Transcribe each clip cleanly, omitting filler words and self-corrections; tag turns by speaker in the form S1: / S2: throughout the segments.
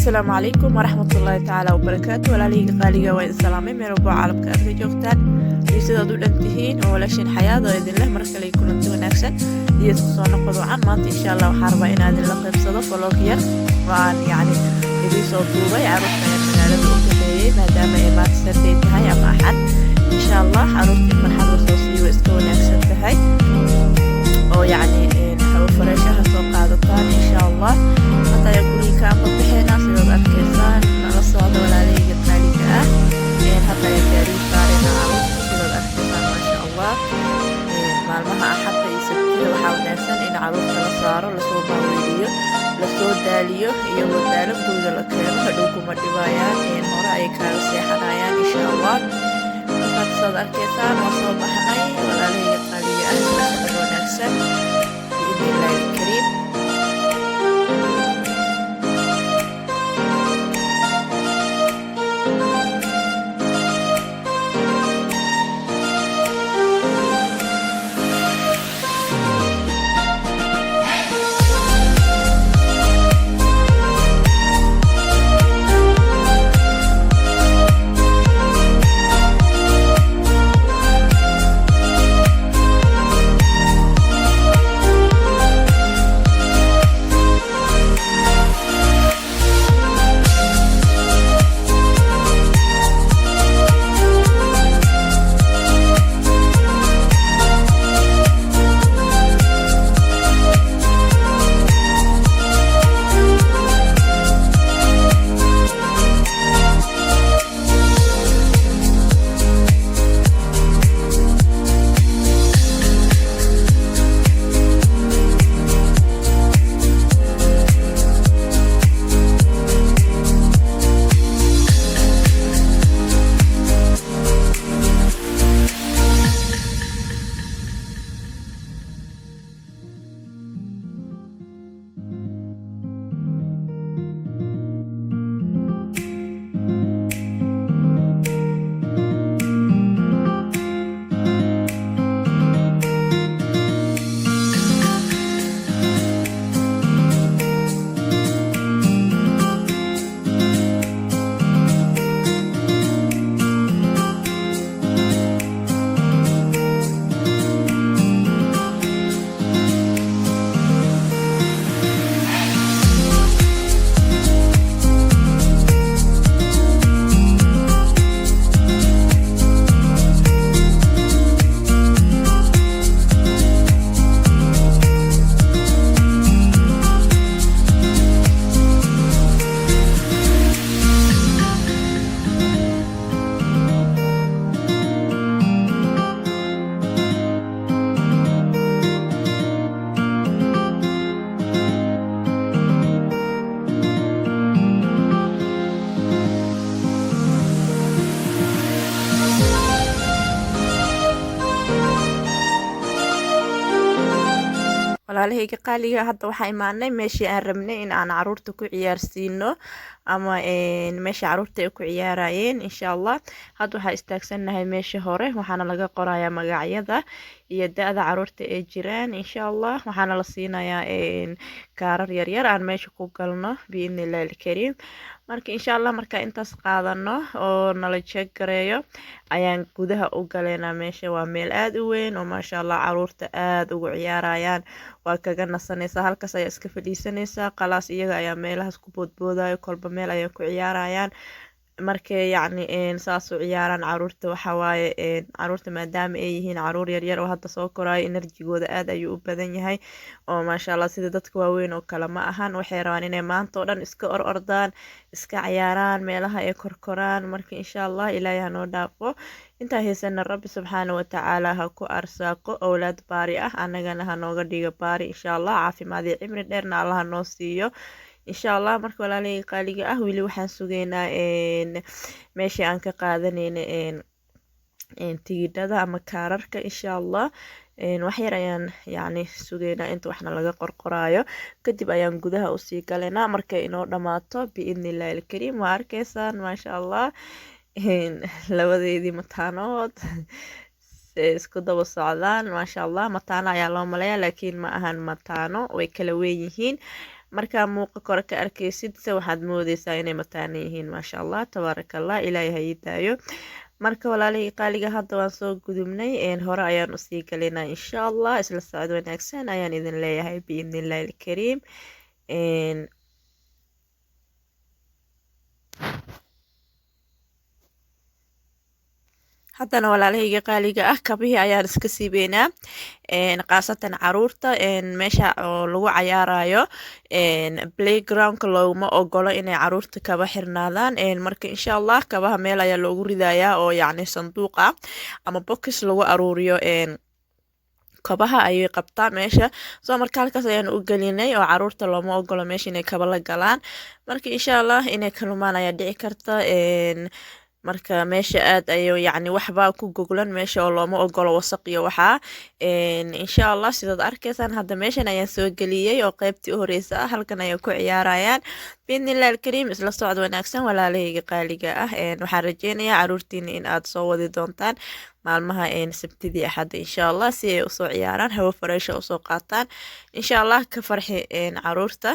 S1: السلام عليكم ورحمة الله تعالى وبركاته. walaalihii qaaliga waa idin salaamay meel walbo caalamka aad ka joogtaan iyo sidaad u dhantihiin oo walaashin xayaada idin leh mar kale kulanti wanaagsan iyo isku soo noqod wacan maanta insha Allah waxaan rabaa inaan idin la qaybsado vlog yar waan idin soo duubay carruurta magaalada u kaxeeyay maadaama ay maanta Saturday tahay ama Axad insha Allah carruurtii farxad la soo siiyo iska wanaagsan tahay oo hawo farashaha soo qaadataan insha Allah حتى يكون الكامل بحنا سيد الكيسان نصعد walaalihii qaaliga ah حتى يكاري صارنا عروس سيد الكيسان ما شاء الله maalmaha axadda iyo sabtida waxaa wanaagsan in carruurta la saaro lasoo baaweeliyo lasoo daaliyo iyo wadaalo guriga la keeno hadhow kuma dhibayaan hore ay kaaga seexanayaan insha Allah markaad saad arkaysaan waa soo baxnay walaalihii qaaliga ah sida wanaagsan biidhnillaahi alkariim walaalihii qaaliga hadda waxaa imaanay meeshii aan rabnay in aan carruurta ku ciyaarsiino ama meeshii carruurta ay ku ciyaarayeen insha Allah hadda waxaa istaagsanahay meeshii hore waxaana laga qorayaa magacyada iyo da'da carruurta ay jiraan insha Allah waxaana la siinayaa kaarar yar yar aan meesha ku galno biidhnillaahi alkariim marka insha Allah marka intaas qaadano oo nala check gareeyo ayaan gudaha u galeynaa meesha waa meel aad u weyn oo maasha Allah carruurta aad ugu ciyaarayaan waa kaga nasanaysaa halkaas ayaa iska fadhiisanaysaa qalaas iyaga ayaa meelahaas ku boodboodayo kolba meel ayay ku ciyaarayaan markay saas u ciyaaraan carruurta waxa waaye carruurta maadaama ay yihiin carruur yaryar oo hadda soo koraayo enerjigooda aad ayuu u badan yahay oo maasha Allah sida dadka waaweyn oo kale ma ahan waxay rabaan inay maanta oo dhan iska ordaan iska ciyaaraan meelaha ay korkoraan marka insha Allah ilaahay ha noo dhaafo intaa heesana rabbi subxaanahu wa tacaala ha ku arsaaqo awlaad baari ah annagana ha nooga dhigo baari insha Allah caafimaad iyo cimri dheerna Allah ha noo siiyo insha Allah marka walaalihii qaaliga ah weli waxaan sugaynaa meeshii aan ka qaadanayna tigidhada ama kaararka insha Allah wax yar ayaan sugaynaa inta waxna laga qorqoraayo kadib ayaan gudaha usii galaynaa markay inoo dhamaato biidhnillaahi alkariim waa arkaysaan maasha Allah labadeedii mataanood isku daba socdaan maasha Allah mataano ayaa loo maleeyaa laakiin ma ahan mataano way kala weyn yihiin markaa muuqa kore ka arkaysid se waxaad moodeysaa inay mataana yihiin maasha allah tabaaraka allah ilaahay ha ii daayo. marka walaalihii qaaliga hadda waan soo gudubnay hore ayaan usii galaynaa insha allah. isla socod wanaagsan ayaan idin leeyahay biidnillahi alkariim. haddana walaalahayga qaaliga ah kabihii ayaan iska siibeynaa qaasatan caruurta meesha oo lagu cayaarayo playgroundka looguma ogolo inay caruurta kaba xirnaadaan. marka insha allah kabaha meel ayaa loogu ridayaa oo yacni sanduuq ah ama box lagu aruuriyo kabaha ayay qabtaa meesha. soo marka halkaas ayaan u gelinay oo caruurta looma ogolo meesha inay kaba la galaan. marka insha allah inay kalumaan ayaa dhici karta. marka meesha aad ayo yacni waxbaa ku goglan meesha oo looma ogolo wasaq iyo waxaa. insha allah sidaad arkaysaan hadda meeshan ayaan soo geliyey oo qaybtii u horeysa ah halkan ayay ku ciyaarayaan biidnillahi alkariim. isla socod wanaagsan walaalahayga qaaliga ah. waxaan rajeynayaa caruurtiina in aad soo wadi doontaan maalmaha sabtidii axadda insha allah si ay usoo ciyaaraan hawo fareesha usoo qaataan insha allah. ka farxi caruurta.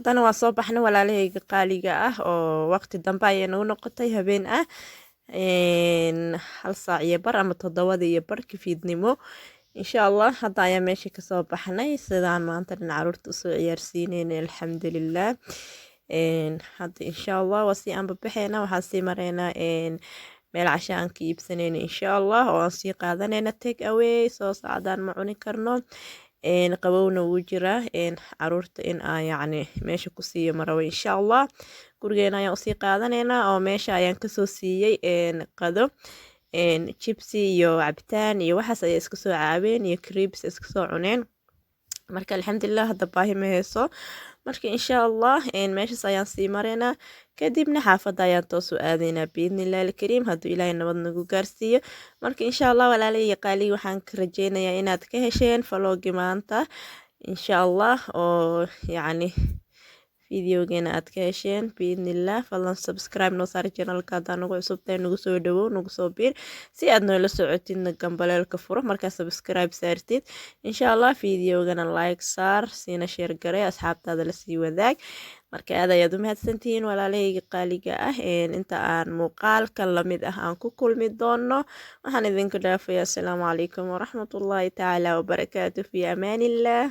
S1: haddana waa soo baxnay walaalahayga qaaliga ah oo waqti dambe ayay nagu noqotay habeen ah 1 saac iyo bar ama 7 iyo barki fiidnimo insha allah hadda ayaa meesha kasoo baxnay sidaan maanta dhan caruurta usoo ciyaarsiinayna alxamdulilah hadda insha allah waa sii anbabaxeena waxaan sii mareynaa meel casha aan ka iibsanayna insha allah oo aan sii qaadanayna take away soo saacadaan ma cuni karno qabowna wuu jiraa caruurta in aan yacni meesha ku siiyo marawe insha allah gurigeena ayaan usii qaadanaynaa oo meesha ayaan kasoo siiyey qado jibsi iyo cabitaan iyo waxaas ayay iska soo caabeen iyo creeps iska soo cuneen marka alxamdulilah hadda baahi ma hayso marka insha allah meeshaas ayaan sii maraynaa kadibna xaafadda ayaan toos u aadaynaa biidnillahi alkariim hadduu ilaahay nabad nagu gaarsiiyo marka insha allah walaalahayga qaaliga waxaan ka rajeynayaa inaad ka hesheen faloogi maanta insha allah oo yacni fideogeena aad ka hesheen biidnillah fadlan subscribe noo saar channelka haddaa nagu cusubtahay nagu soo dhawow nagu soo biir si aad noola socotidna gambaleelka furo markaa subscribe saartid insha allah fideogana like saar siina share garay asxaabtaada lasii wadaag marka aad ayaad u mahadsantihiin walaalahayga qaaliga ah inta aan muuqaalka lamid ah aan ku kulmi doono waxaan idinku dhaafayaa asalaamu calaykum waraxmatullaahi tacaala wabarakaatu fi amaanillah